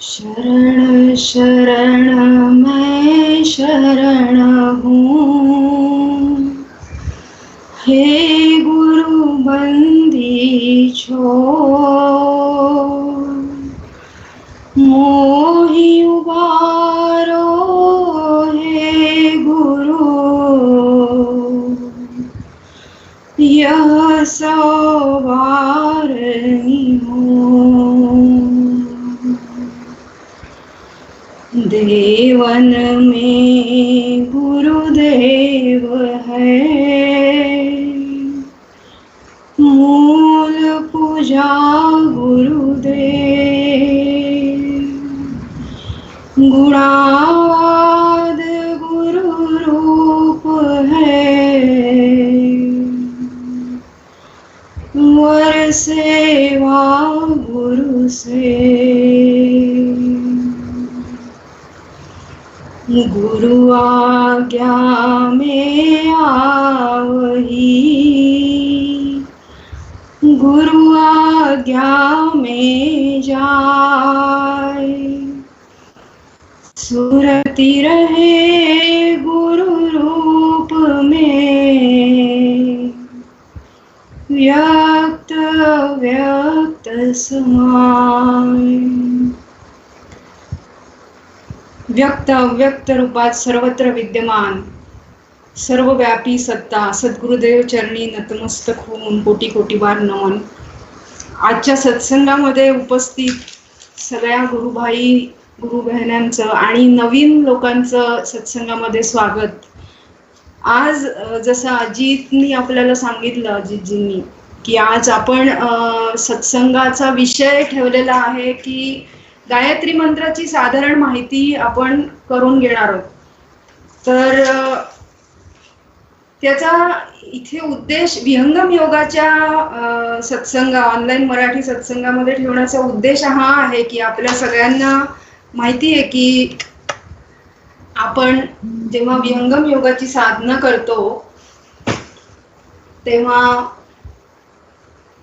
शरण शरण मैं शरण हूँ, हे गुरु बंदी छोड़, मोहि उबारो हे गुरु, यह सवारनी हो। देवन में गुरुदेव है, मूल पूजा गुरुदेव, गुणाद गुरु रूप है, वर सेवा गुरु से। गुरु आज्ञा में आवही, गुरु आज्ञा में जाय, सुरति रहे गुरु रूप में, व्यक्त व्यक्त समाय। व्यक्त अव्यक्त रूपात सर्वत्र विद्यमान सर्वव्यापी सत्ता सद्गुरुदेव चरणी नतमस्तक होऊन कोटी कोटी बार नमन। आजच्या सत्संगामध्ये उपस्थित सगळ्या गुरुभाई गुरु बहिण्यांचं आणि नवीन लोकांचं सत्संगामध्ये स्वागत। आज जसं अजितनी आपल्याला सांगितलं, अजितजींनी, की आज आपण सत्संगाचा विषय ठेवलेला आहे की गायत्री मंत्राची साधारण माहिती आपण करून घेणार आहोत। तर त्याचा इथे उद्देश विहंगम योगाच्या सत्संग ऑनलाईन मराठी सत्संगामध्ये ठेवण्याचा उद्देश हा आहे की आपल्या सगळ्यांना माहिती आहे की आपण जेव्हा विहंगम योगाची साधना करतो तेव्हा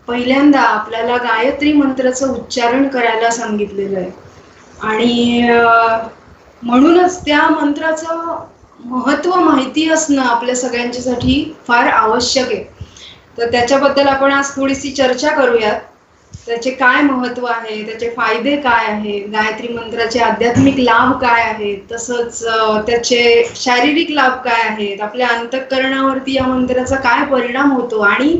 पहिल्यांदा आपल्याला गायत्री मंत्राचं उच्चारण करायला सांगितलेलं आहे आणि म्हणूनच त्या मंत्राचं महत्त्व माहिती असणं आपल्या सगळ्यांच्यासाठी फार आवश्यक आहे। तर त्याच्याबद्दल आपण आज थोडीशी चर्चा करूयात। त्याचे काय महत्त्व आहे, त्याचे फायदे काय आहे, गायत्री मंत्राचे आध्यात्मिक लाभ काय आहेत, तसंच त्याचे शारीरिक लाभ काय आहेत, आपल्या अंतःकरणावरती या मंत्राचा काय परिणाम होतो आणि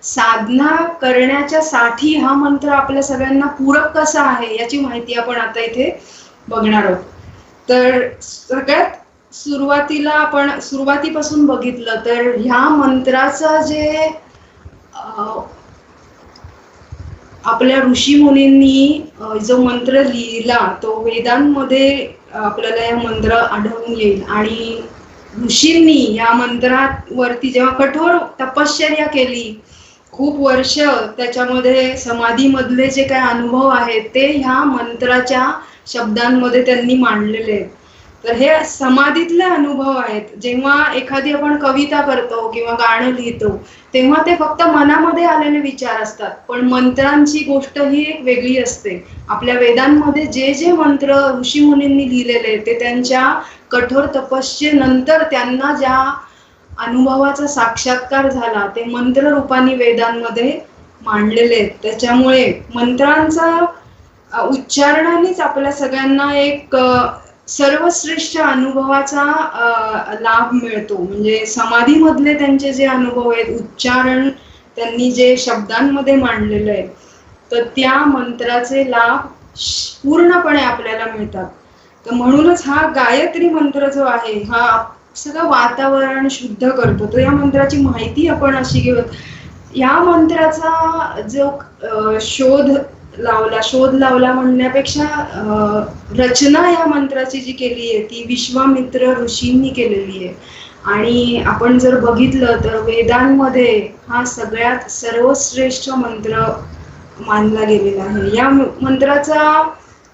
साधना करण्याच्या साठी हा मंत्र आपल्या सगळ्यांना पूरक कसा आहे याची माहिती आपण आता इथे बघणार आहोत। तर सगळ्यात सुरुवातीला आपण सुरुवातीपासून बघितलं तर ह्या मंत्राचा जे आपल्या ऋषी मुनींनी जो मंत्र लिहिला तो वेदांमध्ये आपल्याला या मंत्र आढळून येईल आणि ऋषींनी या मंत्रावरती जेव्हा कठोर तपश्चर्या केली, खूप वर्ष त्याच्यामध्ये समाधीमधले जे काही अनुभव आहेत ते ह्या मंत्राच्या शब्दांमध्ये त्यांनी मांडलेले आहेत। तर हे समाधीतले अनुभव आहेत। जेव्हा एखादी आपण कविता करतो किंवा गाणं लिहितो तेव्हा ते फक्त मनामध्ये आलेले विचार असतात, पण मंत्रांची गोष्ट ही एक वेगळी असते। आपल्या वेदांमध्ये जे जे मंत्र ऋषी मुनींनी लिहिलेले ते त्यांच्या कठोर तपस्येनंतर त्यांना ज्या अनुभवाचा साक्षात्कार झाला ते मंत्र रूपाने वेदांमध्ये मांडलेले आहेत। त्याच्यामुळे मंत्रांचा उच्चारणानेच आपल्या सगळ्यांना एक सर्वश्रेष्ठ अनुभवाचा लाभ मिळतो। म्हणजे समाधीमधले त्यांचे जे अनुभव आहेत, उच्चारण त्यांनी जे शब्दांमध्ये मांडलेलं आहे, तर त्या मंत्राचे लाभ पूर्णपणे आपल्याला मिळतात। तर म्हणूनच हा गायत्री मंत्र जो आहे हा सगळं वातावरण शुद्ध करतो। तर या मंत्राची माहिती आपण अशी घेऊ। या मंत्राचा जो शोध लावला म्हणण्यापेक्षा रचना या मंत्राची जी केली आहे ती विश्वामित्र ऋषींनी केलेली आहे। आणि आपण जर बघितलं तर वेदांमध्ये हा सगळ्यात सर्वश्रेष्ठ मंत्र मानला गेलेला आहे। या मंत्राचा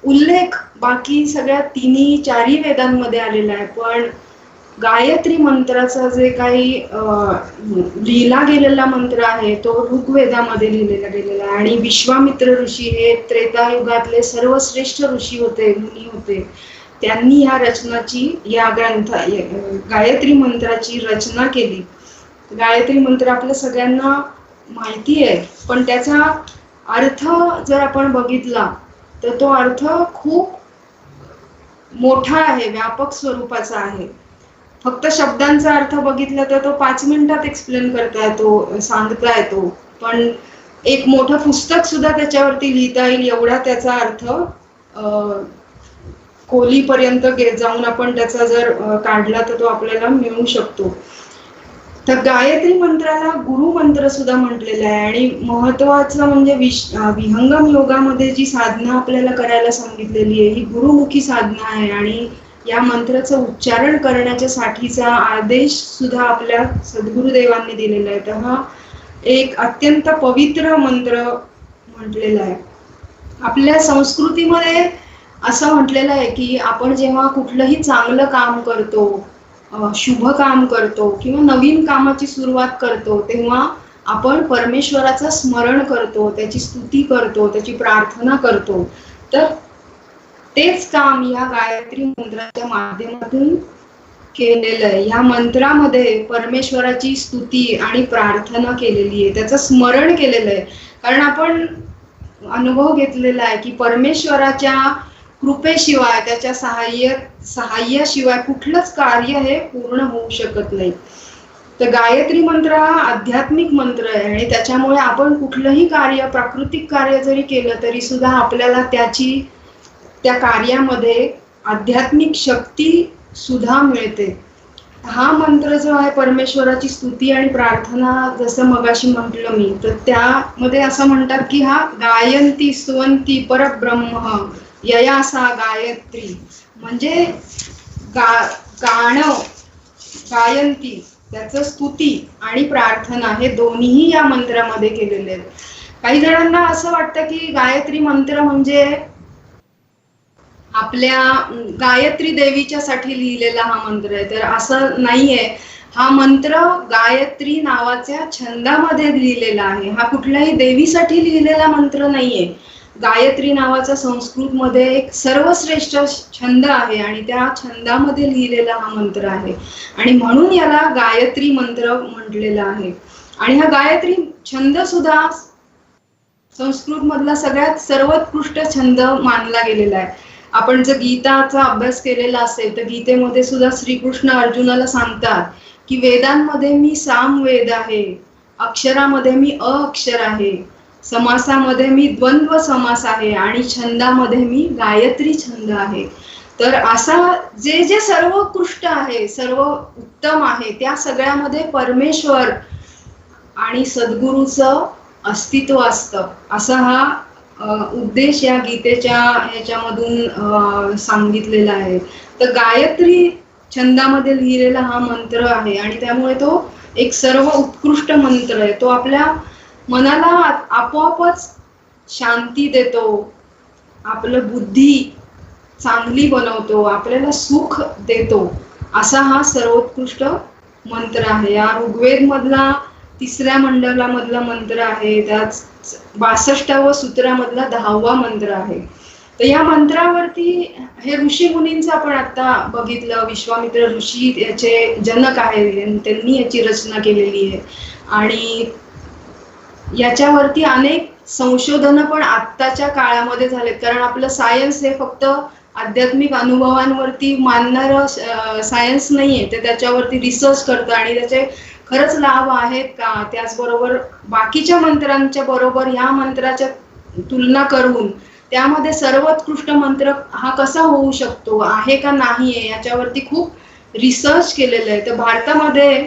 उल्लेख बाकी सगळ्या तिन्ही चारही वेदांमध्ये आलेला आहे, पण गायत्री मंत्राचा जे काही लिहिला गेलेला मंत्र आहे तो ऋग्वेदामध्ये लिहिलेला गेलेला आहे आणि विश्वामित्र ऋषी हे त्रेतायुगातले सर्वश्रेष्ठ ऋषी होते, मुनी होते. त्यांनी या रचनाची या गायत्री मंत्राची रचना केली. गायत्री मंत्र आपल्या सगळ्यांना माहिती आहे, पण त्याचा अर्थ जर आपण बघितला तर तो अर्थ खूप मोठा आहे, व्यापक स्वरूपाचा आहे. फक्त शब्दांचा अर्थ बघितला तर तो 5 मिनिटात एक्सप्लेन करता येतो, सांगता येतो, पण एक मोठं पुस्तक सुद्धा त्याच्यावरती लिहिता येईल एवढा त्याचा अर्थ खोलीपर्यंत जाऊन आपण त्याचा जर काढला तर तो आपल्याला मिळू शकतो. तर गायत्री मंत्राला गुरु मंत्र सुद्धा म्हटलेलं आहे आणि महत्वाचं म्हणजे विहंगम योगामध्ये जी साधना आपल्याला करायला सांगितलेली आहे ही गुरुमुखी साधना आहे आणि या मंत्राचं उच्चारण करण्याच्या साठीचा आदेश सुद्धा आपल्या सद्गुरुदेवांनी दिलेला आहे. तर हा एक अत्यंत पवित्र मंत्र म्हटलेला आहे. आपल्या संस्कृतीमध्ये असं म्हटलेलं आहे की आपण जेव्हा कुठलंही चांगलं काम करतो, शुभ काम करतो किंवा नवीन कामाची सुरुवात करतो तेव्हा आपण परमेश्वराचं स्मरण करतो, त्याची स्तुती करतो, त्याची प्रार्थना करतो. तर तेच काम या गायत्री मंत्राच्या माध्यमातून केलेलं आहे. या मंत्रामध्ये परमेश्वराची स्तुती आणि प्रार्थना केलेली आहे, त्याचं स्मरण केलेलं आहे. कारण आपण अनुभव घेतलेला आहे की परमेश्वराच्या कृपेशिवाय, त्याच्या सहाय्याशिवाय कुठलंच कार्य हे पूर्ण होऊ शकत नाही. तर गायत्री मंत्र हा आध्यात्मिक मंत्र आहे आणि त्याच्यामुळे आपण कुठलंही कार्य, प्राकृतिक कार्य जरी केलं तरी सुद्धा आपल्याला त्या कार्यामध्ये आध्यात्मिक शक्ती सुद्धा मिळते. हा मंत्र जो आहे परमेश्वराची स्तुती आणि प्रार्थना, जसं मगाशी म्हटलं मी, तर त्यामध्ये असं म्हणतात की हा गायंती स्तुवंती परब्रह्म ययासा गायत्री, म्हणजे गाणं, गायंती, त्याचं स्तुती आणि प्रार्थना हे दोन्हीही या मंत्रामध्ये केलेले आहेत. काही जणांना असं वाटतं की गायत्री मंत्र म्हणजे आपल्या गायत्री देवीच्या साठी लिहिलेला हा मंत्र आहे, तर असं नाहीये. हा मंत्र गायत्री नावाच्या छंदामध्ये लिहिलेला आहे. हा कुठल्याही देवीसाठी लिहिलेला मंत्र नाहीये. गायत्री नावाचा संस्कृत मध्ये एक सर्वश्रेष्ठ छंद आहे आणि त्या छंदामध्ये लिहिलेला हा मंत्र आहे आणि म्हणून याला गायत्री मंत्र म्हटलेला आहे. आणि हा गायत्री छंद सुद्धा संस्कृत मधला सगळ्यात सर्वोत्कृष्ट छंद मानला गेलेला आहे. आपण जर गीताचा अभ्यास केलेला असेल तर गीतेमध्ये सुद्धा श्रीकृष्ण अर्जुनाला सांगतात की वेदांमध्ये मी सामवेद आहे, अक्षरामध्ये मी अ अक्षर आहे, समासामध्ये मी द्वंद्व समास आहे आणि छंदामध्ये मी गायत्री छंद आहे. तर असा जे जे सर्वोत्कृष्ट आहे, सर्व उत्तम आहे, त्या सगळ्यामध्ये परमेश्वर आणि सद्गुरूचं अस्तित्व असतं. असा हा उद्देश या गीतेच्या ह्याच्यामधून सांगितलेला आहे. तर गायत्री छंदामध्ये लिहिलेला हा मंत्र आहे आणि त्यामुळे तो एक सर्व उत्कृष्ट मंत्र आहे. तो आपल्या मनाला आपोआपच शांती देतो, आपलं बुद्धी चांगली बनवतो, आपल्याला सुख देतो, असा हा सर्वोत्कृष्ट मंत्र आहे. या ऋग्वेद मधला 3ऱ्या मंडलामधला मंत्र आहे, त्यात 62व्या सूत्रामधला 10वा मंत्र आहे. तर या मंत्रावरती हे ऋषी मुनींचं आपण आता बघितलं. विश्वामित्र ऋषी याचे जनक आहेत, त्यांनी याची रचना केलेली आहे आणि याच्यावरती अनेक संशोधन पण आत्ताच्या काळामध्ये झालेत. कारण आपलं सायन्स हे फक्त आध्यात्मिक अनुभवांवरती मानणारं सायन्स नाहीये, ते त्याच्यावरती रिसर्च करतं आणि त्याचे खरंच लाभ आहेत का, त्याचबरोबर बाकीच्या मंत्रांच्या बरोबर ह्या मंत्राच्या तुलना करून त्यामध्ये सर्वोत्कृष्ट मंत्र हा कसा होऊ शकतो, आहे का नाहीये, याच्यावरती खूप रिसर्च केलेलं आहे. तर भारतामध्ये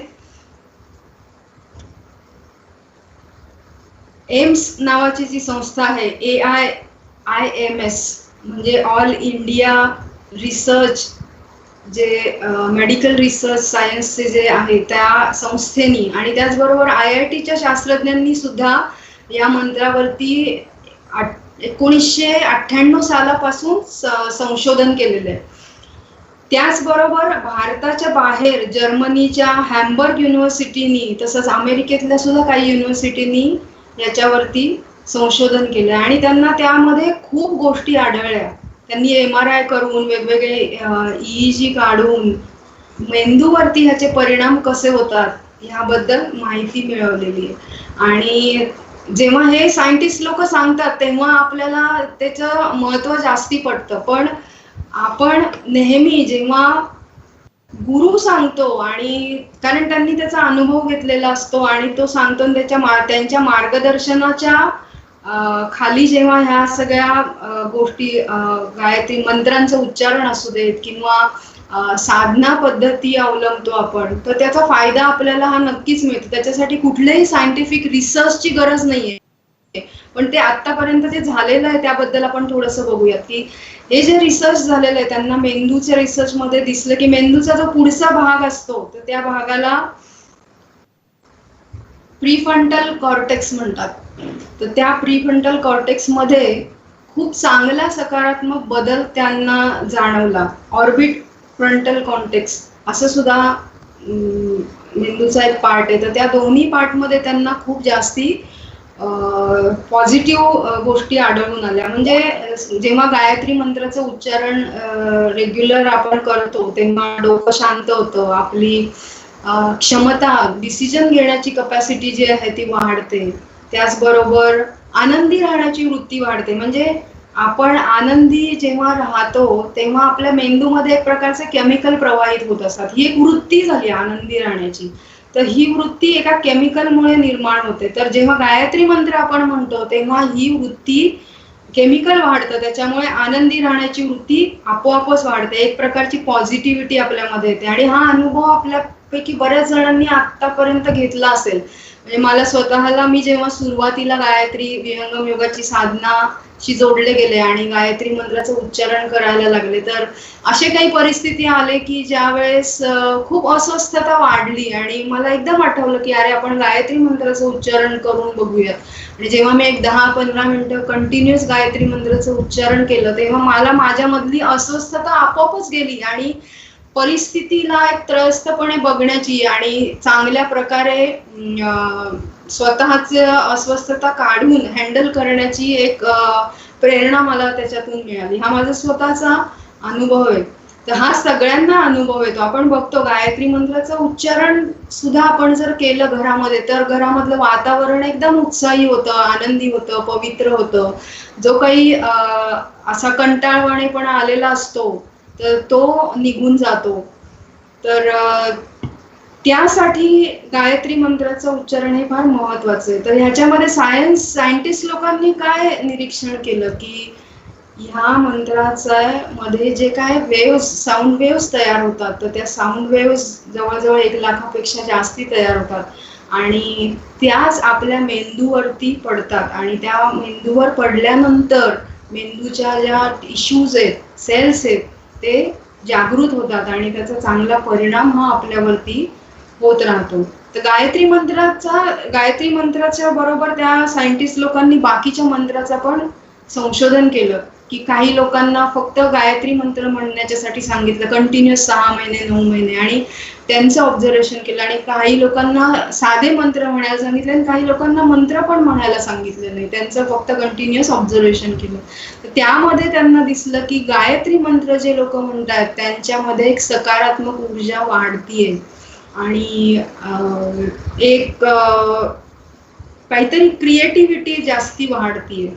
एम्स नावाची जी संस्था आहे, AIIMS म्हणजे ऑल इंडिया रिसर्च, जे मेडिकल रिसर्च सायन्सचे जे आहे त्या संस्थेनी आणि त्याचबरोबर IITच्या शास्त्रज्ञांनी सुद्धा या मंत्रावरती 1998 सालापासून संशोधन केलेलं आहे. त्याचबरोबर भारताच्या बाहेर जर्मनीच्या हॅम्बर्ग युनिव्हर्सिटीनी तसंच अमेरिकेतल्या सुद्धा काही युनिव्हर्सिटीनी याच्यावरती संशोधन केलं आणि त्यांना त्यामध्ये खूप गोष्टी आढळल्या. त्यांनी MRI करून वेगवेगळे EEG काढून मेंदूवरती ह्याचे परिणाम कसे होतात ह्याबद्दल माहिती मिळवलेली आहे. आणि जेव्हा हे सायंटिस्ट लोक सांगतात तेव्हा आपल्याला त्याचं महत्त्व जास्ती पडतं. पण आपण नेहमी जेव्हा गुरु सांगतो आणि कारण त्यांनी त्याचा अनुभव घेतलेला असतो आणि तो सांगतो त्यांच्या मार्गदर्शनाच्या खाली जेव्हा ह्या सगळ्या गोष्टी गायत्री मंत्रांचं उच्चारण असू देत किंवा साधना पद्धती अवलंबतो आपण तर त्याचा फायदा आपल्याला हा नक्कीच मिळतो. त्याच्यासाठी कुठल्याही सायंटिफिक रिसर्चची गरज नाहीये. पण ते आतापर्यंत जे झालेलं आहे त्याबद्दल आपण थोडंसं बघूयात की हे जे रिसर्च झालेलं आहे त्यांना मेंदूच्या रिसर्च मध्ये दिसलं की मेंदूचा जो पुढचा भाग असतो तर त्या भागाला प्रीफ्रंटल कॉर्टेक्स म्हणतात. तर त्या प्रीफ्रंटल कॉर्टेक्स मध्ये खूप चांगला सकारात्मक बदल त्यांना जाणवला. ऑर्बिट फ्रंटल कॉर्टेक्स असं सुद्धा मेंदूचा एक पार्ट आहे. तर त्या दोन्ही पार्ट मध्ये त्यांना खूप जास्ती पॉझिटिव्ह गोष्टी आढळून आल्या. म्हणजे जेव्हा गायत्री मंत्राचं उच्चारण रेग्युलर आपण करतो तेव्हा डोकं शांत होतं, आपली क्षमता डिसिजन घेण्याची कपॅसिटी जी आहे ती वाढते. त्याचबरोबर आनंदी राहण्याची वृत्ती वाढते. म्हणजे आपण आनंदी जेव्हा राहतो तेव्हा आपल्या मेंदूमध्ये एक प्रकारचे केमिकल प्रवाहित होत असतात. ही एक वृत्ती झाली आनंदी राहण्याची. तर ही वृत्ती एका केमिकलमुळे निर्माण होते. तर जेव्हा गायत्री मंत्र आपण म्हणतो तेव्हा ही वृत्ती केमिकल वाढतं त्याच्यामुळे आनंदी राहण्याची वृत्ती आपोआपच वाढते. एक प्रकारची पॉझिटिव्हिटी आपल्यामध्ये येते आणि हा अनुभव आपल्यापैकी बऱ्याच जणांनी आतापर्यंत घेतला असेल. म्हणजे मला स्वतःला मी जेव्हा सुरुवातीला गायत्री विहंगम योगाची साधनाशी जोडले गेले आणि गायत्री मंत्राचं उच्चारण करायला लागले तर असे काही परिस्थिती आले की ज्या वेळेस खूप अस्वस्थता वाढली आणि मला एकदम आठवलं की अरे आपण गायत्री मंत्राचं उच्चारण करून बघूयात. आणि जेव्हा मी एक 10-15 मिनिटं कंटिन्युअस गायत्री मंत्राचं उच्चारण केलं तेव्हा मला माझ्यामधली अस्वस्थता आपोआपच गेली आणि परिस्थितीला एक त्रयस्थपणे बघण्याची आणि चांगल्या प्रकारे स्वतःच अस्वस्थता काढून हँडल करण्याची एक प्रेरणा मला त्याच्यातून मिळाली. हा माझा स्वतःचा अनुभव आहे. तर हा सगळ्यांना अनुभव येतो. आपण बघतो गायत्री मंत्राचं उच्चारण सुद्धा आपण जर केलं घरामध्ये तर घरामधलं वातावरण एकदम उत्साही होतं, आनंदी होतं, पवित्र होतं. जो काही असा कंटाळवाणेपणा आलेला असतो तर तो निघून जातो. तर त्यासाठी गायत्री मंत्राचं उच्चारण हे फार महत्वाचं आहे. तर ह्याच्यामध्ये सायंटिस्ट लोकांनी काय निरीक्षण केलं की ह्या मंत्राचा मध्ये जे काय वेव्स साऊंड वेव्स तयार होतात तर त्या साऊंड वेव्स जवळजवळ 1 लाखापेक्षा जास्ती तयार होतात आणि त्याच आपल्या मेंदूवरती पडतात आणि त्या मेंदूवर पडल्यानंतर मेंदूच्या ज्या टिश्यूज आहेत, सेल्स आहेत ते जागृत होतात आणि त्याचा चांगला परिणाम हा आपल्यावरती होत राहतो. तर गायत्री मंत्राच्या बरोबर त्या सायंटिस्ट लोकांनी बाकीच्या मंत्राचं पण संशोधन केलं की काही लोकांना फक्त गायत्री मंत्र म्हणण्याच्यासाठी सांगितलं कंटिन्युअस 6 महिने 9 महिने आणि त्यांचं ऑब्झर्वेशन केलं आणि काही लोकांना साधे मंत्र म्हणायला सांगितले आणि काही लोकांना मंत्र पण म्हणायला सांगितलं नाही, त्यांचं फक्त कंटिन्युअस ऑब्झर्वेशन केलं. तर त्यामध्ये त्यांना दिसलं की गायत्री मंत्र जे लोक म्हणतात त्यांच्यामध्ये एक सकारात्मक ऊर्जा वाढतीये आणि एक काहीतरी क्रिएटिव्हिटी जास्ती वाढतीये.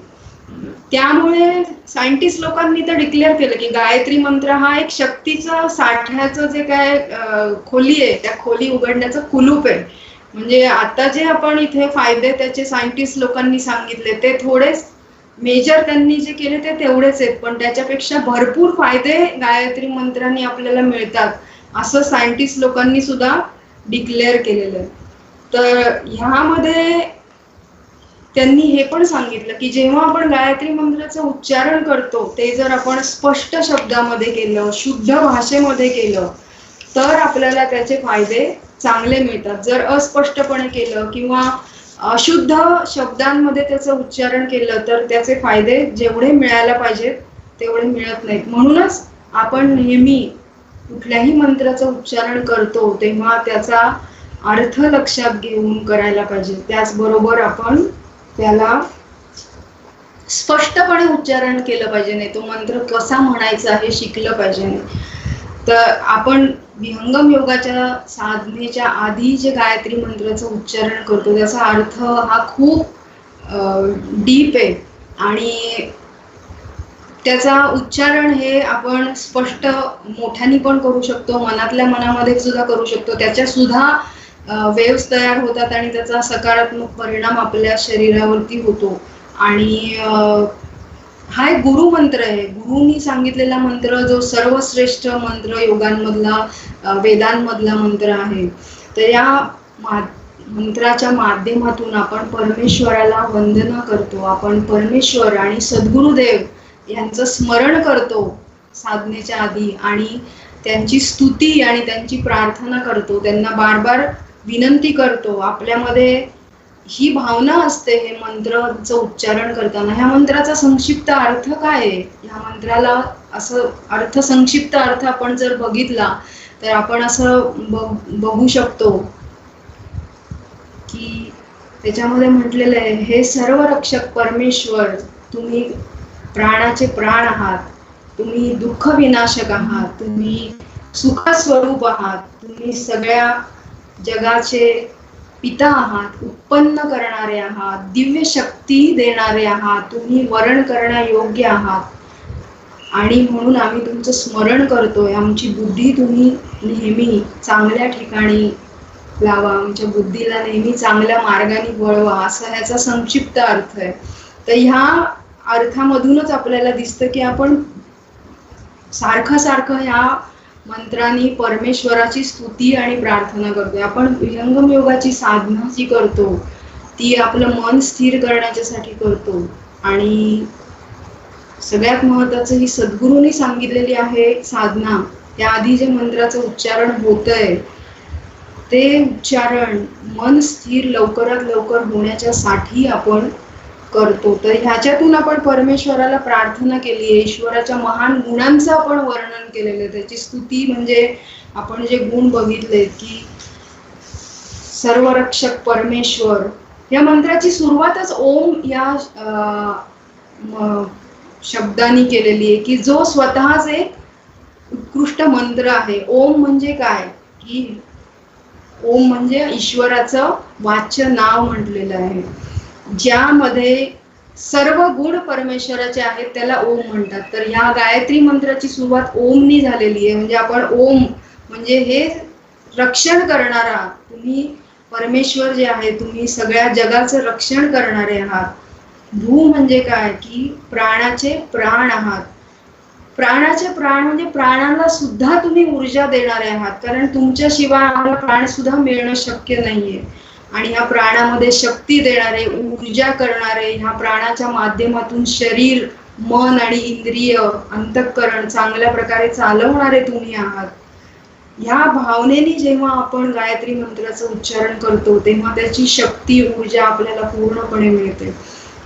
त्यामुळे सायंटिस्ट लोकांनी तर डिक्लेअर केलं की गायत्री मंत्र हा एक शक्तीचा साठ्याचं जे काय खोली आहे त्या खोली उघडण्याचं कुलूप आहे. म्हणजे आता जे आपण इथे फायदे त्याचे सायंटिस्ट लोकांनी सांगितले ते थोडेच मेजर त्यांनी जे केले ते तेवढेच आहेत पण त्याच्यापेक्षा भरपूर फायदे गायत्री मंत्रांनी आपल्याला मिळतात असं सायंटिस्ट लोकांनी सुद्धा डिक्लेअर केलेलं आहे. तर ह्यामध्ये त्यांनी हे पण सांगितलं की जेव्हा आपण गायत्री मंत्राचं उच्चारण करतो ते जर आपण स्पष्ट शब्दामध्ये केलं, शुद्ध भाषेमध्ये केलं तर आपल्याला त्याचे फायदे चांगले मिळतात. जर अस्पष्टपणे केलं किंवा अशुद्ध शब्दांमध्ये त्याचं उच्चारण केलं तर त्याचे फायदे जेवढे मिळायला पाहिजेत तेवढे मिळत नाहीत. म्हणूनच आपण नेहमी कुठल्याही मंत्राचं उच्चारण करतो तेव्हा त्याचा अर्थ लक्षात घेऊन करायला पाहिजे. त्याचबरोबर आपण त्याला स्पष्टपणे उच्चारण केलं पाहिजे, नाही तो मंत्र कसा म्हणायचा हे शिकलं पाहिजे. तर आपण विहंगम योगाच्या साधनेच्या आधी जे गायत्री मंत्राचं उच्चारण करतो त्याचा अर्थ हा खूप डीप आहे आणि त्याचा उच्चारण हे आपण स्पष्ट मोठ्याने पण करू शकतो, मनातल्या मनामध्ये सुद्धा करू शकतो. त्याच्या सुद्धा वेव्स तयार होतात आणि त्याचा सकारात्मक परिणाम आपल्या शरीरावरती होतो. आणि हा एक गुरु मंत्र आहे, गुरुनी सांगितलेला मंत्र, जो सर्वश्रेष्ठ मंत्र योगांमधला वेदांमधला मंत्र आहे. तर या मंत्राच्या माध्यमातून आपण परमेश्वराला वंदना करतो, आपण परमेश्वर आणि सद्गुरुदेव यांचं स्मरण करतो साधनेच्या आधी आणि त्यांची स्तुती आणि त्यांची प्रार्थना करतो, त्यांना बार बार विनंती करतो. आपल्यामध्ये ही भावना असते हे मंत्राचं उच्चारण करताना. ह्या मंत्राचा संक्षिप्त अर्थ काय आहे, ह्या मंत्राला असं अर्थ संक्षिप्त अर्थ आपण जर बघितला तर आपण असं बघू शकतो की त्याच्यामध्ये म्हटलेलं आहे, हे सर्व रक्षक परमेश्वर, तुम्ही प्राणाचे प्राण आहात, तुम्ही दुःख विनाशक आहात, तुम्ही सुख स्वरूप आहात, तुम्ही सगळ्या जगाचे पिता आहात, उत्पन्न करणारे आहात, दिव्य शक्ती देणारे आहात, तुम्ही वरण करण्यायोग्य आहात आणि म्हणून आम्ही तुमचं स्मरण करतोय. आमची बुद्धी तुम्ही नेहमी चांगल्या ठिकाणी लावा, आमच्या बुद्धीला नेहमी चांगल्या मार्गाने वळवा, असा ह्याचा संक्षिप्त अर्थ आहे. तर ह्या अर्थामधूनच आपल्याला दिसतं की आपण सारखं सारखं ह्या मंत्रांनी परमेश्वराची स्तुती आणि प्रार्थना करतोय. आपण विहंगम योगाची साधना जी करतो ती आपलं मन स्थिर करण्याच्यासाठी करतो आणि सगळ्यात महत्त्वाचं ही सद्गुरूंनी सांगितलेली आहे साधना. त्याआधी जे मंत्राचं उच्चारण होतंय ते उच्चारण मन स्थिर लवकरात लवकर होण्याच्यासाठी आपण करतो. तर ह्याच्यातून आपण परमेश्वराला प्रार्थना केली आहे, ईश्वराच्या महान गुणांचं आपण वर्णन केलेलं आहे, त्याची स्तुती म्हणजे आपण जे गुण बघितले की सर्वरक्षक परमेश्वर. या मंत्राची सुरुवातच ओम या शब्दाने केलेली आहे की जो स्वतःच एक उत्कृष्ट मंत्र आहे. ओम म्हणजे काय की ओम म्हणजे ईश्वराचं वाच्य नाव म्हटलेलं आहे, ज्यामध्ये सर्व गुण परमेश्वराचे आहेत त्याला ओम म्हणतात. तर या गायत्री मंत्राची सुरुवात ओमनी झालेली आहे. म्हणजे आपण ओम म्हणजे हे रक्षण करणारा, तुम्ही परमेश्वर जे आहे तुम्ही सगळ्या जगाचं रक्षण करणारे आहात. भू म्हणजे काय की प्राणाचे प्राण आहात. प्राणाचे प्राण म्हणजे प्राणाला सुद्धा तुम्ही ऊर्जा देणारे आहात, कारण तुमच्याशिवाय आम्हाला प्राण सुद्धा मिळणं शक्य नाहीये. आणि ह्या प्राणामध्ये शक्ती देणारे, ऊर्जा करणारे, ह्या प्राणाच्या माध्यमातून शरीर, मन आणि इंद्रिय, अंतःकरण चांगल्या प्रकारे चालवणारे तुम्ही आहात. ह्या भावनेने जेव्हा आपण गायत्री मंत्राचं उच्चारण करतो तेव्हा त्याची शक्ती, ऊर्जा आपल्याला पूर्णपणे मिळते.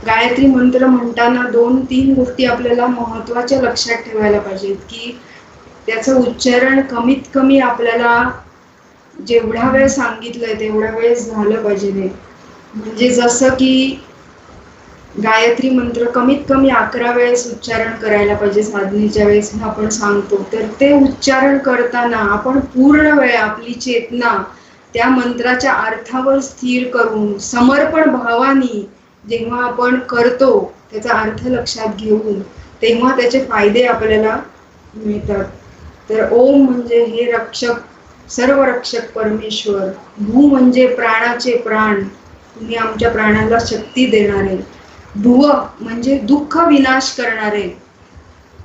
गायत्री मंत्र म्हणताना 2-3 गोष्टी आपल्याला महत्त्वाच्या लक्षात ठेवायला पाहिजेत की त्याचं उच्चारण कमीत कमी आपल्याला जेवढा वेळ सांगितलंय तेवढा वेळ झालं पाहिजे. म्हणजे जसं की गायत्री मंत्र कमीत कमी 11 वेळेस उच्चारण करायला पाहिजे साधनेच्या वेळेस आपण सांगतो. तर ते उच्चारण करताना आपण पूर्ण वेळ आपली चेतना त्या मंत्राच्या अर्थावर स्थिर करून समर्पण भावाने जेव्हा आपण करतो त्याचा अर्थ लक्षात घेऊन तेव्हा त्याचे फायदे आपल्याला मिळतात. तर ओम म्हणजे हे रक्षक, सर्व रक्षक परमेश्वर. भू म्हणजे प्राणाचे प्राण, तुम्ही आमच्या प्राणाला शक्ती देणारे. भुव म्हणजे दुःख विनाश करणारे,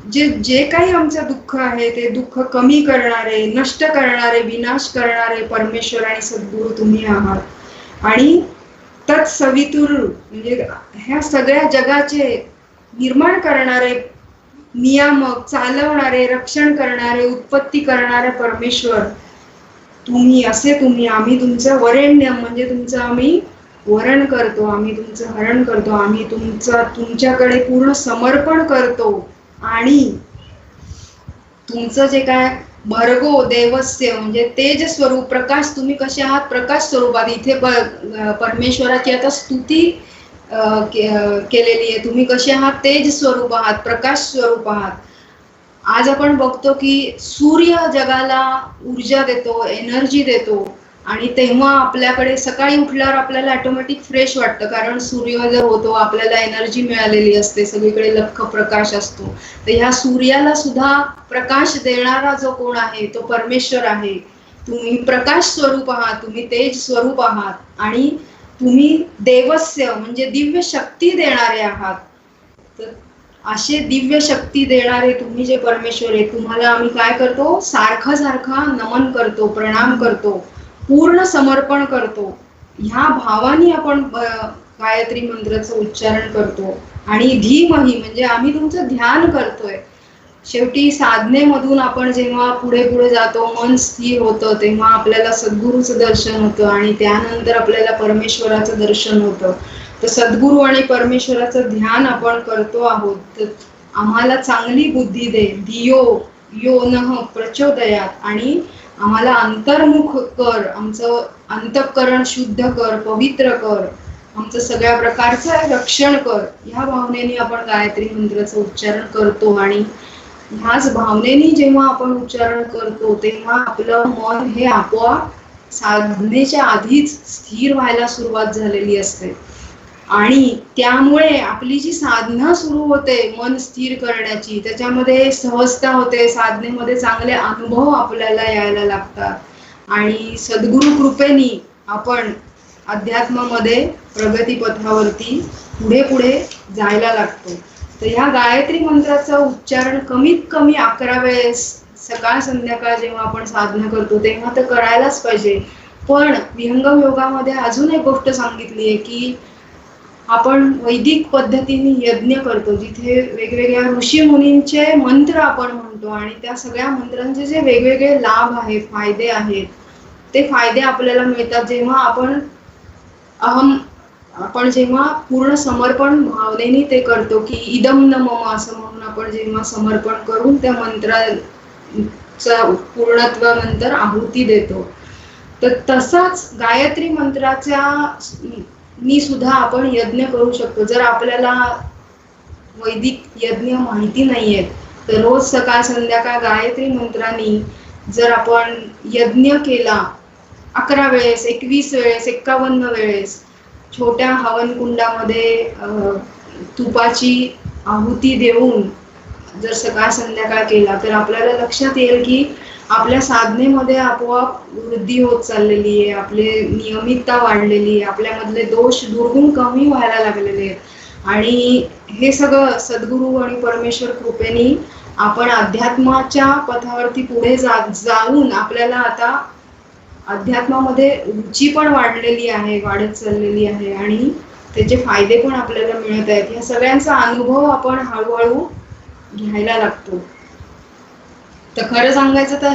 जे काही आमचं दुःख आहे ते दुःख कमी करणारे, नष्ट करणारे, विनाश करणारे परमेश्वर आणि सद्गुरू तुम्ही आहात. आणि तत्सवितुर म्हणजे ह्या सगळ्या जगाचे निर्माण करणारे, नियामक, चालवणारे, रक्षण करणारे, उत्पत्ती करणारे परमेश्वर तुम्ही. असे तुम्ही, आम्ही तुमचं वरेण्यम म्हणजे तुमचं आम्ही वरण करतो, आम्ही तुमचं हरण करतो, आम्ही तुमच्याकडे पूर्ण समर्पण करतो आणि तुमचं जे काय भर्गो देवस्य म्हणजे तेज स्वरूप प्रकाश, तुम्ही कसे आहात प्रकाश स्वरूपात. इथे परमेश्वराची आता स्तुती केलेली आहे. तुम्ही कसे आहात तेज स्वरूप आहात, प्रकाश स्वरूप आहात. आज आपण बघतो की सूर्य जगाला ऊर्जा देतो, एनर्जी देतो, आणि तेव्हा आपल्याकडे सकाळी उठल्यावर आपल्याला ऑटोमॅटिक फ्रेश वाटतं, कारण सूर्योदय होतो, आपल्याला एनर्जी मिळालेली असते, सगळीकडे लख्ख प्रकाश असतो. तर ह्या सूर्याला सुद्धा प्रकाश देणारा जो कोण आहे तो परमेश्वर आहे. तुम्ही प्रकाश स्वरूप आहात, तुम्ही तेज स्वरूप आहात, आणि तुम्ही देवस्य म्हणजे दिव्य शक्ती देणारे आहात. तर असे दिव्य शक्ती देणारे तुम्ही जे परमेश्वर आहे, तुम्हाला आम्ही काय करतो, सारखा सारखा नमन करतो, प्रणाम करतो, पूर्ण समर्पण करतो. ह्या भावाने आपण गायत्री मंत्राचं उच्चारण करतो. आणि धीमही म्हणजे आम्ही तुमचं ध्यान करतोय. शेवटी साधनेमधून आपण जेव्हा पुढे पुढे जातो, मन स्थिर होतं, तेव्हा आपल्याला सद्गुरूचं दर्शन होतं, आणि त्यानंतर आपल्याला परमेश्वराचं दर्शन होतं. तर सद्गुरू आणि परमेश्वराचं ध्यान आपण करतो आहोत. तर आम्हाला चांगली बुद्धी दे, धियो यो नः प्रचोदयात, आणि आम्हाला अंतर्मुख कर, आमचं अंतःकरण शुद्ध कर, पवित्र कर, आमचं सगळ्या प्रकारचं रक्षण कर. ह्या भावनेने आपण गायत्री मंत्राचं उच्चारण करतो. आणि ह्याच भावनेने जेव्हा आपण उच्चारण करतो, तेव्हा आपलं मन हे आपोआप साधनेच्या आधीच स्थिर व्हायला सुरुवात झालेली असते. आणि त्यामुळे आपली जी साधना सुरू होते मन स्थिर करण्याची, त्याच्यामध्ये सहजता होते, साधनेमध्ये चांगले अनुभव आपल्याला यायला लागतात, आणि सद्गुरु कृपेने आपण अध्यात्मामध्ये प्रगती पथावरती पुढे पुढे जायला लागतो. तर ह्या गायत्री मंत्राचं उच्चारण कमीत कमी 11 वेळेस सकाळ संध्याकाळ जेव्हा आपण साधना करतो तेव्हा तर करायलाच पाहिजे. पण विहंगम योगामध्ये अजून एक गोष्ट सांगितली आहे की आपण वैदिक पद्धतीने यज्ञ करतो, जिथे वेगवेगळ्या ऋषी मुनींचे मंत्र आपण म्हणतो, आणि त्या सगळ्या मंत्रांचे जे वेगवेगळे लाभ आहेत, फायदे आहेत, ते फायदे आपल्याला मिळतात जेव्हा आपण जेव्हा पूर्ण समर्पण भावनेने ते करतो, की इदम न मम असं म्हणून आपण जेव्हा समर्पण करून त्या मंत्राचा पूर्णत्वानंतर आहुती देतो. तर तसाच गायत्री मंत्राच्या नी सुद्धा आपण यज्ञ करू शकतो. जर आपल्याला वैदिक यज्ञ माहिती नाहीयेत तर रोज सकाळ संध्याकाळ गायत्री मंत्रांनी जर आपण यज्ञ केला 11 वेळेस, 21 वेळेस, 51 वेळेस, छोट्या हवन कुंडामध्ये तुपाची आहुती देऊन जर सकाळ संध्याकाळ केला तर आपल्याला लक्षात येईल की आपल्या साधनेमध्ये आपोआप वृद्धी होत चाललेली आहे, आपले नियमितता वाढलेली आहे, आपल्यामधले दोष दुर्गुण कमी व्हायला लागलेले आहेत. आणि हे सगळं सद्गुरू आणि परमेश्वर कृपेने आपण अध्यात्माच्या पथावरती पुढे जाऊन आपल्याला आता अध्यात्मामध्ये रुची पण वाढलेली आहे, वाढत चाललेली आहे, आणि त्याचे फायदे पण आपल्याला मिळत आहेत. या सगळ्यांचा अनुभव आपण हळूहळू घ्यायला लागतो. तर खरं सांगायचं तर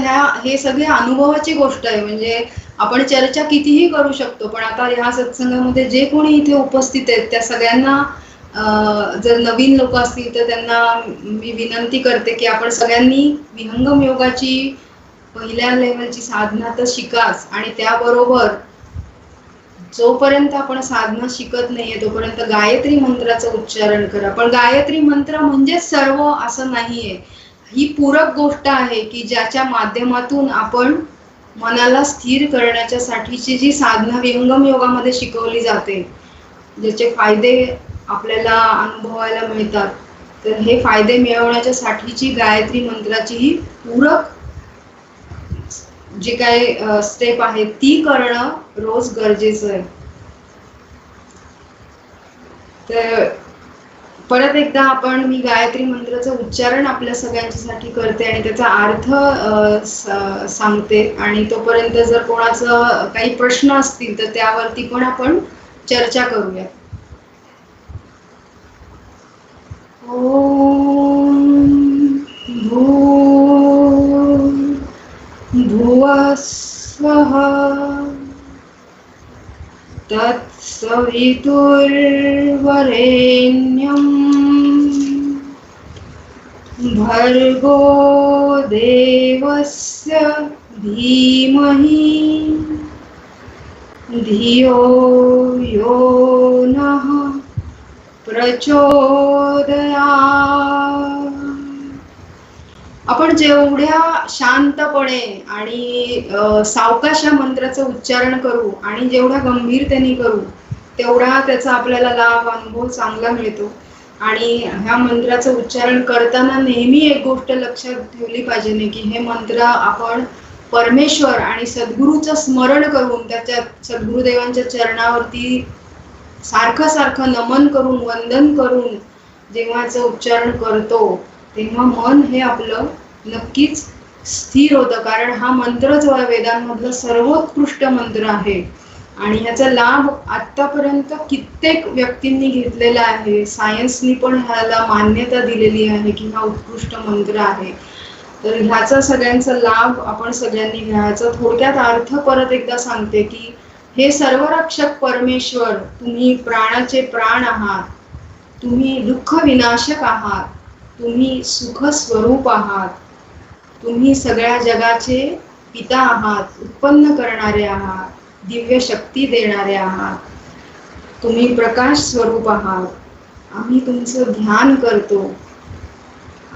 हे सगळे अनुभवाची गोष्ट आहे. म्हणजे आपण चर्चा कितीही करू शकतो, पण आता ह्या सत्संगामध्ये जे कोणी इथे उपस्थित आहेत त्या सगळ्यांना जर नवीन लोक असतील तर त्यांना मी विनंती करते की आपण सगळ्यांनी विहंगम योगाची पहिल्या लेवलची साधना तर शिकाच, आणि त्याबरोबर जोपर्यंत आपण साधना शिकत नाहीये तोपर्यंत गायत्री मंत्राचं उच्चारण करा. पण गायत्री मंत्र म्हणजे सर्व असं नाहीये, ही पूरक गोष्ट आहे की ज्याच्या माध्यमातून आपण मनाला स्थिर करण्याच्या साठीची जी साधना विहंगम योगामध्ये शिकवली जाते, ज्याचे फायदे आपल्याला अनुभवायला मिळतात, तर हे फायदे मिळवण्याच्या साठीची गायत्री मंत्राची ही पूरक जे काही स्टेप आहे ती करणं रोज गरजेचं आहे. तर परत एकदा मी गायत्री मंत्राचं उच्चारण आपल्या सगळ्यांच्यासाठी करते आणि त्याचा अर्थ सांगते, आणि तोपर्यंत जर कोणाचं काही प्रश्न असतील तर त्यावरती पण आपण चर्चा करूया. भुवः स्वः तत्सवितुर्वरेण्यं भर्गो देवस्य धीमहि धियो यो नः प्रचोदयात्। आपण जेवढ्या शांतपणे आणि सावकाश या मंत्राचं उच्चारण करू आणि जेवढ्या गंभीरतेने करू तेवढा त्याचा आपल्याला लाभ अनुभव चांगला मिळतो। आणि ह्या मंत्राचं उच्चारण करताना नेहमी एक गोष्ट लक्षात ठेवली पाहिजे नाही की हे मंत्र आपण परमेश्वर आणि सद्गुरूचं स्मरण करून त्याच्या सद्गुरुदेवांच्या चरणावरती सारखं सारखं नमन करून वंदन करून जेव्हाचं उच्चारण करतो तेव्हा मन हे आपलं नक्कीच स्थिर होतं। कारण हा मंत्र जो आहे वेदांमधला सर्वोत्कृष्ट मंत्र आहे आणि ह्याचा लाभ आतापर्यंत कित्येक व्यक्तींनी घेतलेला आहे। सायन्सनी पण ह्याला मान्यता दिलेली आहे की हा उत्कृष्ट मंत्र आहे। तर ह्याचा सगळ्यांचा लाभ आपण सगळ्यांनी घ्यायचा। थोडक्यात अर्थ परत एकदा सांगते की हे सर्वरक्षक परमेश्वर, तुम्ही प्राणाचे प्राण आहात, तुम्ही दुःख विनाशक आहात, तुम्ही सुख स्वरूप आहात, तुम्ही सगळ्या जगाचे पिता आहात, उत्पन्न करणारे आहात, दिव्य शक्ती देणारे आहात, तुम्ही प्रकाश स्वरूप आहात। आम्ही तुमचं ध्यान करतो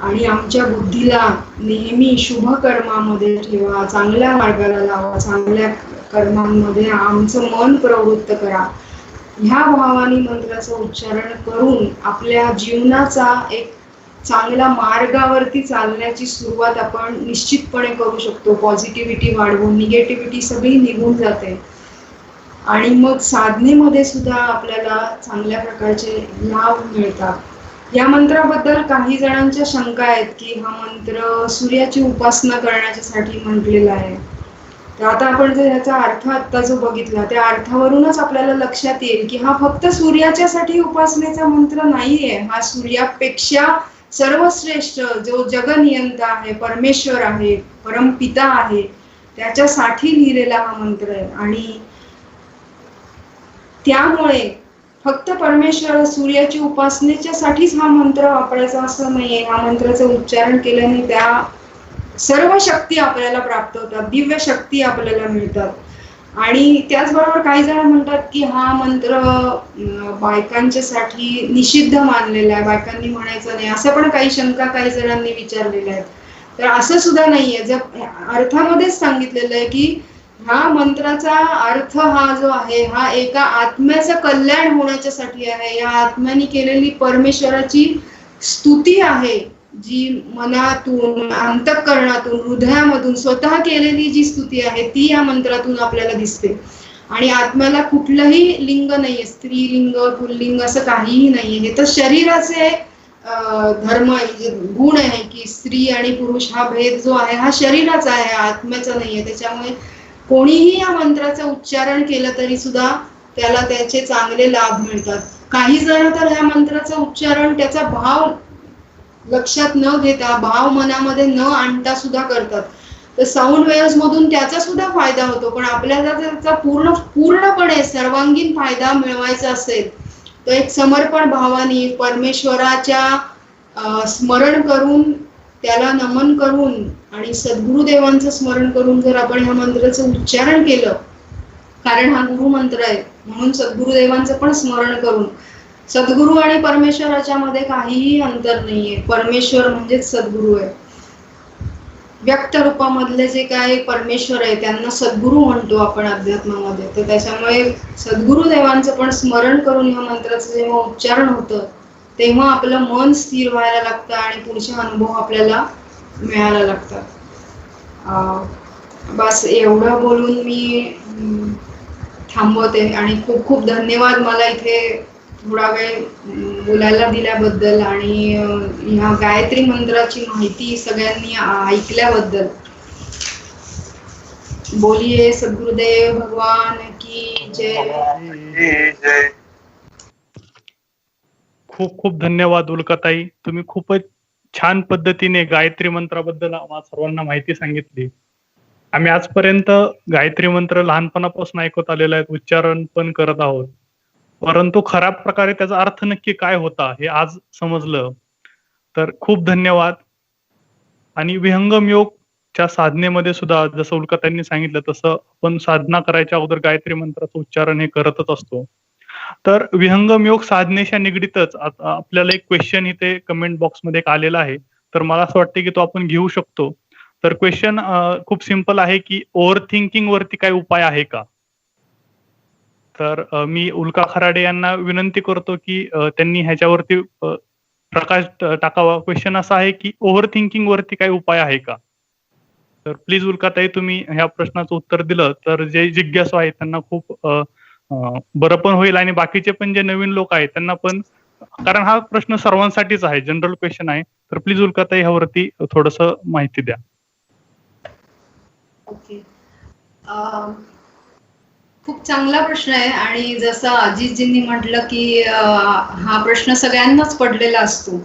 आणि आमच्या बुद्धीला नेहमी शुभ कर्मामध्ये ठेवा, चांगल्या मार्गाला लावा, चांगल्या कर्मांमध्ये आमचं मन प्रवृत्त करा। ह्या भावाने मंत्राचं उच्चारण करून आपल्या जीवनाचा एक चांगला मार्गावरती चालण्याची सुरुवात आपण निश्चितपणे करू शकतो। पॉझिटिव्हिटी वाढवून निगेटिव्हिटी सगळी निघून जाते आणि मग साधनेमध्ये सुद्धा आपल्याला चांगल्या प्रकारचे लाभ मिळतात। या मंत्राबद्दल काही जणांच्या शंका आहेत की हा मंत्र सूर्याची उपासना करण्यासाठी म्हटलेला आहे। तर आता आपण जर ह्याचा अर्थ आता जो बघितला त्या अर्थावरूनच आपल्याला लक्षात येईल की हा फक्त सूर्याच्यासाठी उपासनेचा मंत्र नाहीये। हा सूर्यापेक्षा सर्वश्रेष्ठ जो जगनियंता आहे, परमेश्वर आहे, परमपिता आहे, त्याच्यासाठी लिहिलेला हा मंत्र आहे। आणि त्यामुळे फक्त परमेश्वर सूर्याची उपासनेच्यासाठीच हा मंत्र वापरायचा असं नाहीये। ह्या मंत्राचं उच्चारण केल्याने त्या सर्व शक्ती आपल्याला प्राप्त होतात, दिव्य शक्ती आपल्याला मिळतात। आणि त्याचबरोबर काही जण म्हणतात की हा मंत्र बायकांच्यासाठी निषिद्ध मानलेला आहे, बायकांनी म्हणायचं नाही, असं पण काही शंका काही जणांनी विचारलेल्या आहेत। तर असं सुद्धा नाहीये। जर अर्थामध्येच सांगितलेलं आहे की हा मंत्राचा अर्थ हा जो आहे हा एका आत्म्याचं कल्याण होण्याच्यासाठी आहे। या आत्म्याने केलेली परमेश्वराची स्तुती आहे, जी मनातून, अंतःकरणातून, हृदयामधून स्वतः केलेली जी स्तुती आहे ती या मंत्रातून आपल्याला दिसते। आणि आत्म्याला कुठलंही लिंग नाहीये, स्त्रीलिंग पुल्लिंग असं काहीही नाहीये। हे तर शरीराचे धर्म गुण आहे की स्त्री आणि पुरुष हा भेद जो आहे हा शरीराचा आहे, आत्म्याचा नाहीये। त्याच्यामुळे कोणीही या मंत्राचं उच्चारण केलं तरी सुद्धा त्याला त्याचे चांगले लाभ मिळतात। काही जण तर ह्या मंत्राचं उच्चारण त्याचा भाव लक्षात न घेता, भाव मनामध्ये न आणता सुद्धा करतात। तर साऊंड वेव्हज मधून त्याचा सुद्धा फायदा होतो, पण आपल्याला त्याचा पूर्णपणे सर्वांगीण फायदा मिळवायचा असेल तर एक समर्पण भावाने परमेश्वराच्या स्मरण करून, त्याला नमन करून आणि सद्गुरुदेवांचं स्मरण करून जर आपण ह्या मंत्राचं उच्चारण केलं, कारण हा गुरु मंत्र आहे म्हणून सद्गुरुदेवांचं पण स्मरण करून, सद्गुरु आणि परमेश्वराच्या मध्ये काहीही अंतर नाहीये। परमेश्वर म्हणजेच सद्गुरु आहे। व्यक्त रूपामधले जे काही परमेश्वर आहे त्यांना सद्गुरु म्हणतो आपण अध्यात्मामध्ये। तर त्याच्यामुळे सद्गुरुदेवांचं पण स्मरण करून ह्या मंत्राचं जेव्हा उच्चारण होतं तेव्हा आपलं मन स्थिर व्हायला लागतं आणि पुढचे अनुभव आपल्याला मिळायला लागतात। बस एवढं बोलून मी थांबवते आणि खूप खूप धन्यवाद मला इथे थोडा वेळ बोलायला दिल्याबद्दल आणि ह्या गायत्री मंत्राची माहिती सगळ्यांनी ऐकल्याबद्दल। बोलिये सद्गुरुदेव भगवान की जय। खूप खूप धन्यवाद उल्काताई, तुम्ही खूपच छान पद्धतीने गायत्री मंत्राबद्दल आम्हा सर्वांना माहिती सांगितली। आम्ही आजपर्यंत गायत्री मंत्र लहानपणापासून ऐकत आलेला आहे, उच्चारण पण करत आहोत, परंतु खऱ्या प्रकारे त्याचा अर्थ नक्की काय होता हे आज समजलं। तर खूप धन्यवाद। आणि विहंगम योगच्या साधनेमध्ये सुद्धा जसं उल्काताईंनी सांगितलं तसं आपण साधना करायच्या अगोदर गायत्री मंत्राचं उच्चारण हे करतच असतो. तर विहंगम योग साधनेच्या निगडीतच आता आपल्याला एक क्वेश्चन इथे कमेंट बॉक्समध्ये एक आलेला आहे. तर मला असं वाटतं की तो आपण घेऊ शकतो. तर क्वेश्चन खूप सिंपल आहे की ओव्हर थिंकिंग वरती काही उपाय आहे का? तर मी उल्का खराडे यांना विनंती करतो की त्यांनी ह्याच्यावरती प्रकाश टाकावा. क्वेश्चन असा आहे की ओव्हर थिंकिंग वरती काही उपाय आहे का? तर प्लीज उल्काताई तुम्ही ह्या प्रश्नाचं उत्तर दिलं तर जे जिज्ञासू आहेत त्यांना खूप बरं पण होईल आणि बाकीचे पण जे नवीन लोक आहेत त्यांना पण, कारण हा प्रश्न सर्वांसाठीच आहे, जनरल क्वेश्चन आहे. तर प्लीज उल्काताई ह्यावरती थोडंसं माहिती द्या. ओके. खूप चांगला प्रश्न आहे आणि जसं अजितजींनी म्हटलं की हा प्रश्न सगळ्यांनाच पडलेला असतो.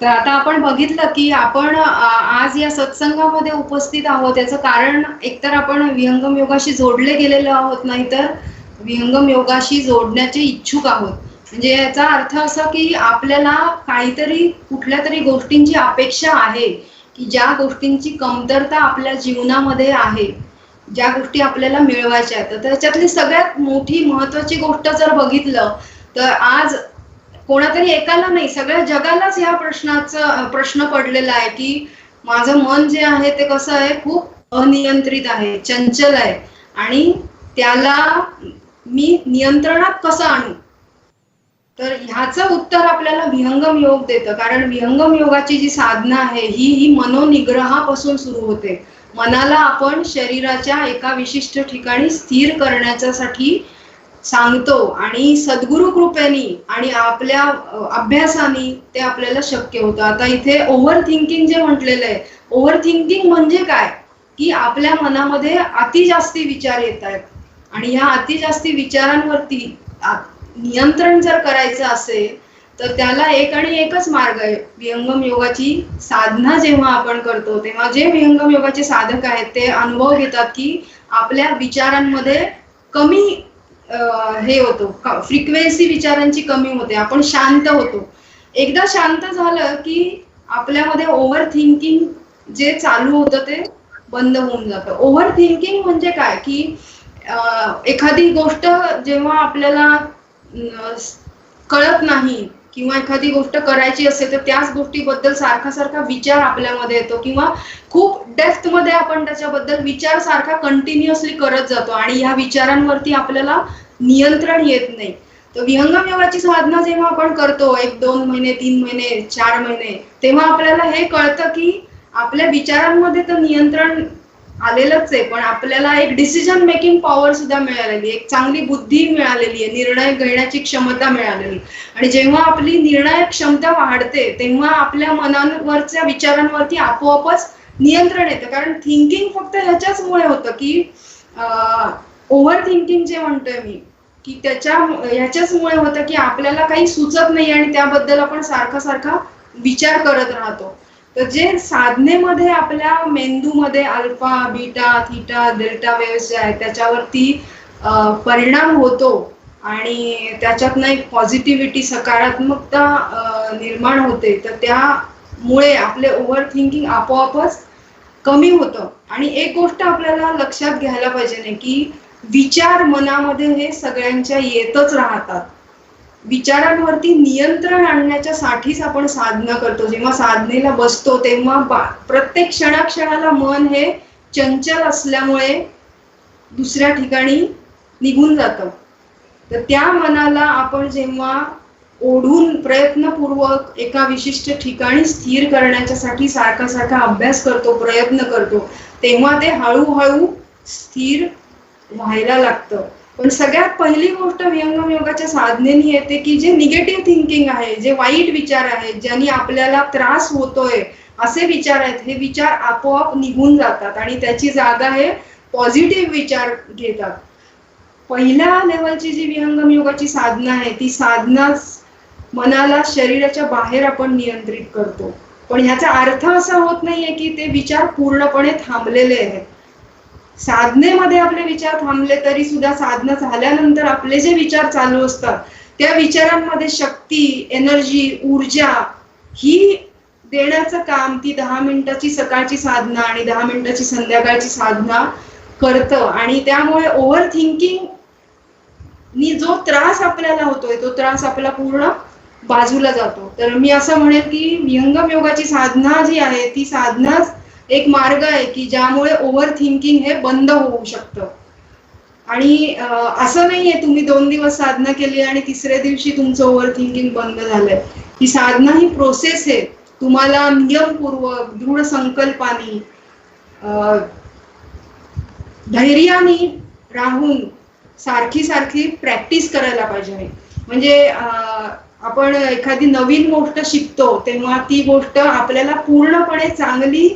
तर आता आपण बघितलं की आपण आज या सत्संगामध्ये उपस्थित आहोत याचं कारण एकतर आपण विहंगम योगाशी जोडले गेलेलो आहोत, नाहीतर विहंगम योगाशी जोडण्याचे इच्छुक आहोत. म्हणजे याचा अर्थ असा की आपल्याला काहीतरी कुठल्या तरी गोष्टींची अपेक्षा आहे की ज्या गोष्टींची कमतरता आपल्या जीवनामध्ये आहे, ज्या गोष्टी आपल्याला मिळवायच्या आहेत. तर त्याच्यातली सगळ्यात मोठी महत्वाची गोष्ट जर बघितलं तर आज कोणातरी एकाला नाही, सगळ्या जगालाच ह्या प्रश्न पडलेला आहे की माझं मन जे आहे ते कसं आहे, खूप अनियंत्रित आहे, चंचल आहे आणि त्याला मी नियंत्रणात कसं आणू. तर ह्याचं उत्तर आपल्याला विहंगम योग देतं. कारण विहंगम योगाची जी साधना आहे ही मनोनिग्रहापासून सुरू होते. मनाला आपण शरीराच्या एका विशिष्ट ठिकाणी स्थिर करण्यासाठी सांगतो आणि सद्गुरु कृपेनी आणि आपल्या अभ्यासाने ते आपल्याला शक्य होतं. आता इथे ओव्हर थिंकिंग जे म्हटलेलं आहे, ओव्हर थिंकिंग म्हणजे काय की आपल्या मनामध्ये अति जास्ती विचार येत आहेत आणि ह्या अति जास्ती विचारांवरती नियंत्रण जर करायचं असेल तर त्याला एक आणि एकच मार्ग आहे. विहंगम योगाची साधना जेव्हा आपण करतो तेव्हा जे विहंगम योगाचे साधक आहेत ते अनुभव घेतात की आपल्या विचारांमध्ये कमी हे होतो, फ्रिक्वेन्सी विचारांची कमी होते, आपण शांत होतो. एकदा शांत झालं की आपल्यामध्ये ओव्हर थिंकिंग जे चालू होतं ते बंद होऊन जातं. ओव्हर थिंकिंग म्हणजे काय की एखादी गोष्ट जेव्हा आपल्याला कळत नाही किंवा एखादी गोष्ट करायची असेल तर त्याच गोष्टीबद्दल सारखा विचार आपल्यामध्ये येतो किंवा खूप डेप्थ मध्ये आपण त्याच्याबद्दल विचार सारखा कंटिन्युअसली करत जातो आणि ह्या विचारांवरती आपल्याला नियंत्रण येत नाही. तर विहंगम योगाची साधना जेव्हा आपण करतो 1-2 महिने, 3 महिने, 4 महिने, तेव्हा आपल्याला हे कळतं की आपल्या विचारांमध्ये तर नियंत्रण आलेलंच आहे, पण आपल्याला एक डिसिजन मेकिंग पॉवर सुद्धा मिळालेली, एक चांगली बुद्धी मिळालेली आहे, निर्णय घेण्याची क्षमता मिळालेली. आणि जेव्हा आपली निर्णय क्षमता वाढते तेव्हा आपल्या मनावरच्या विचारांवरती आपोआपच नियंत्रण येतं. कारण थिंकिंग फक्त ह्याच्याचमुळे होतं की ओव्हर थिंकिंग जे म्हणतोय मी की ह्याच्याचमुळे होतं की आपल्याला काही सुचत नाही आणि त्याबद्दल आपण सारखा विचार करत राहतो. तर जे साधनेमध्ये आपल्या मेंदूमध्ये alpha, beta, theta, delta waves जे आहेत त्याच्यावरती परिणाम होतो आणि त्याच्यातनं एक पॉझिटिव्हिटी, सकारात्मकता निर्माण होते. तर त्यामुळे आपले ओव्हर थिंकिंग आपोआपच कमी होतं. आणि एक गोष्ट आपल्याला लक्षात घ्यायला पाहिजे नाही की विचार मनामध्ये हे सगळ्यांच्या येतच राहतात. विचारांवरती नियंत्रण आणण्याच्या साठीच आपण साधना करतो. जेव्हा साधनेला बसतो तेव्हा प्रत्येक क्षणाक्षणाला मन हे चंचल असल्यामुळे दुसऱ्या ठिकाणी निघून जातं. तर त्या मनाला आपण जेव्हा ओढून प्रयत्नपूर्वक एका विशिष्ट ठिकाणी स्थिर करण्याच्यासाठी सारखा अभ्यास करतो, प्रयत्न करतो, तेव्हा ते हळूहळू स्थिर व्हायला लागतं. पण सगळ्यात पहिली गोष्ट विहंगम योगाच्या साधनेने येते की जे निगेटिव्ह थिंकिंग आहे, जे वाईट विचार आहेत, ज्यांनी आपल्याला त्रास होतोय असे विचार आहेत, हे विचार आपोआप निघून जातात आणि त्याची जागा हे पॉझिटिव्ह विचार घेतात. पहिल्या लेवलची जी विहंगम योगाची साधना आहे ती साधना मनाला शरीराच्या बाहेर आपण नियंत्रित करतो. पण ह्याचा अर्थ असा होत नाहीये की ते विचार पूर्णपणे थांबलेले आहेत. साधनेमध्ये आपले विचार थांबले तरी सुद्धा साधना झाल्यानंतर आपले जे विचार चालू असतात त्या विचारांमध्ये शक्ती, एनर्जी, ऊर्जा ही देण्याचं काम ती 10 मिनिटाची सकाळची साधना आणि 10 मिनिटाची संध्याकाळची साधना करतं. आणि त्यामुळे ओव्हर थिंकिंग नी जो त्रास आपल्याला होतोय तो त्रास आपला पूर्ण बाजूला जातो. तर मी असं म्हणेल की विहंगम योगाची साधना जी आहे ती साधनाच एक मार्ग आहे की ज्यामुळे ओव्हर थिंकिंग हे बंद होऊ शकतं. आणि असं नाहीये तुम्ही 2 दिवस साधना केली आणि तिसऱ्या दिवशी तुमचं ओव्हर थिंकिंग बंद झालंय. ही साधना ही प्रोसेस आहे. तुम्हाला नियमपूर्वक दृढ संकल्पाने धैर्याने राहून सारखी प्रॅक्टिस करायला पाहिजे. म्हणजे आपण एखादी नवीन गोष्ट शिकतो तेव्हा ती गोष्ट आपल्याला पूर्णपणे चांगली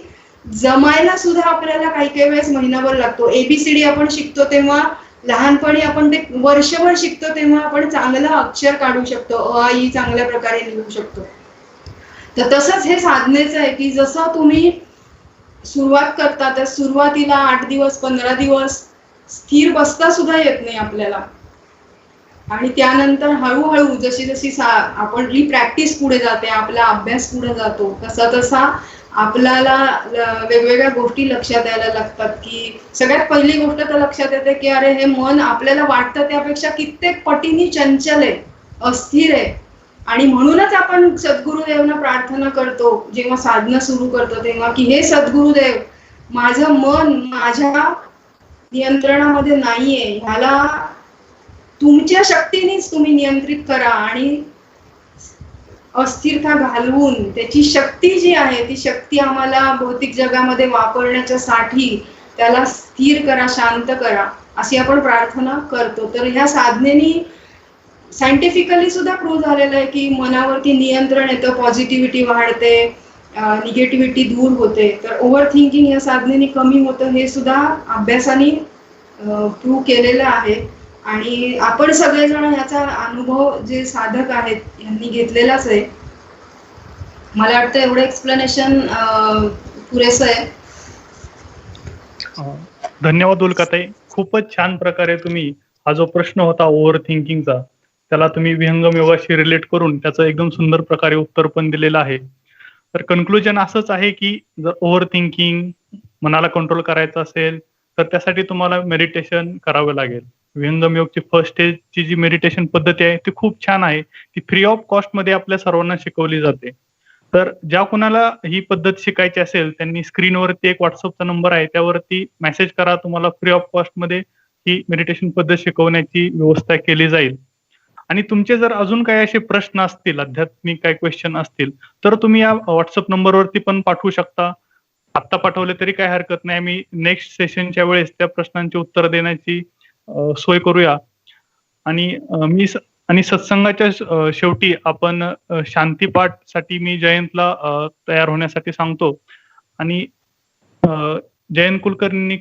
जमायला सुद्धा आपल्याला काही वेळेस महिनाभर लागतो. ABCD आपण शिकतो तेव्हा लहानपणी आपण ते वर्षभर शिकतो तेव्हा आपण चांगलं अक्षर काढू शकतो, अ आ इ चांगल्या प्रकारे लिहू शकतो. तर तसंच हे साधनेचं आहे की जसं तुम्ही सुरुवात करता तर सुरुवातीला 8 दिवस 15 दिवस स्थिर बसता सुद्धा येत नाही आपल्याला. आणि त्यानंतर हळूहळू जशी आपली प्रॅक्टिस पुढे जाते, आपला अभ्यास पुढे जातो, तसा आपल्याला वेगवेगळ्या गोष्टी लक्षात यायला लागतात. की सगळ्यात पहिली गोष्ट तर लक्षात येते की अरे हे मन आपल्याला वाटतं त्यापेक्षा कित्येक पटीने चंचल आहे, अस्थिर आहे. आणि म्हणूनच आपण सद्गुरुदेवांना प्रार्थना करतो जेव्हा साधना सुरू करतो तेव्हा की हे सद्गुरुदेव, माझं मन माझ्या नियंत्रणामध्ये नाहीये, ह्याला तुमच्या शक्तीनेच तुम्ही नियंत्रित करा आणि अस्थिरता घालवून त्याची शक्ती जी आहे ती शक्ती आम्हाला भौतिक जगामध्ये वापरण्याच्या साठी त्याला स्थिर करा, शांत करा, अशी आपण प्रार्थना करतो. तर ह्या साधनेनी सायंटिफिकली सुद्धा प्रूव्ह झालेलं आहे की मनावरती नियंत्रण येतं, पॉझिटिव्हिटी वाढते, निगेटिव्हिटी दूर होते. तर ओव्हर थिंकिंग या साधनेने कमी होतं हे सुद्धा अभ्यासाने प्रूव्ह केलेलं आहे. आणि आपण सगळेजण याचा अनुभव जे साधक आहेत यांनी घेतलेलाच आहे. मला वाटतं एवढं एक्सप्लेनेशन पुरेसं आहे. धन्यवाद उल्काताई. खूपच छान प्रकारे तुम्ही हा जो प्रश्न होता ओव्हर थिंकिंगचा त्याला तुम्ही विहंगम योगाशी रिलेट करून त्याचं एकदम सुंदर प्रकारे उत्तर पण दिलेलं आहे. तर कन्क्लुजन असंच आहे की जर ओव्हर थिंकिंग मनाला कंट्रोल करायचं असेल तर त्यासाठी तुम्हाला मेडिटेशन करावं लागेल. विहंगम योगची फर्स्ट स्टेजची जी मेडिटेशन पद्धती आहे ती खूप छान आहे. ती फ्री ऑफ कॉस्ट मध्ये आपल्या सर्वांना शिकवली जाते. तर ज्या कुणाला ही पद्धत शिकायची असेल त्यांनी स्क्रीनवरती एक व्हॉट्सअपचा नंबर आहे त्यावरती मेसेज करा. तुम्हाला फ्री ऑफ कॉस्ट मध्ये ही मेडिटेशन पद्धत शिकवण्याची व्यवस्था केली जाईल. आणि तुमचे जर अजून काही असे प्रश्न असतील, आध्यात्मिक काही क्वेश्चन असतील तर तुम्ही या व्हॉट्सअप नंबरवरती पण पाठवू शकता. आत्ता पाठवले तरी काही हरकत नाही. आम्ही नेक्स्ट सेशनच्या वेळेस त्या प्रश्नांची उत्तर देण्याची सोय करूया. आणि सत्संगाच्या शेवटी आपण शांतीपाठसाठी मी जयंतला तयार होण्यासाठी सांगतो. आणि जयंत कुलकर्णींनी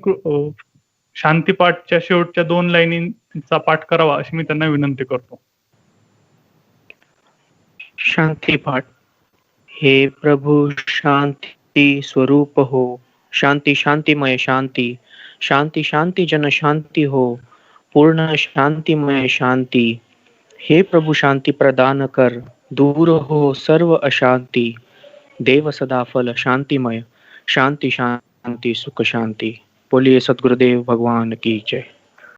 शांतीपाठच्या शेवटच्या 2 लाईनींचा पाठ करावा अशी मी त्यांना विनंती करतो. शांतिपाठ. हे प्रभु शांति स्वरूप हो, शांति शांतिमय शांति, शांति शांति जन शांति हो, पूर्ण शांतिमय शांति. हे प्रभु शांति प्रदान कर, दूर हो सर्व अशांति. देव सदा फल शांतिमय, शांति शांति सुख शांति. बोलिए सद्गुरुदेव भगवान की जय.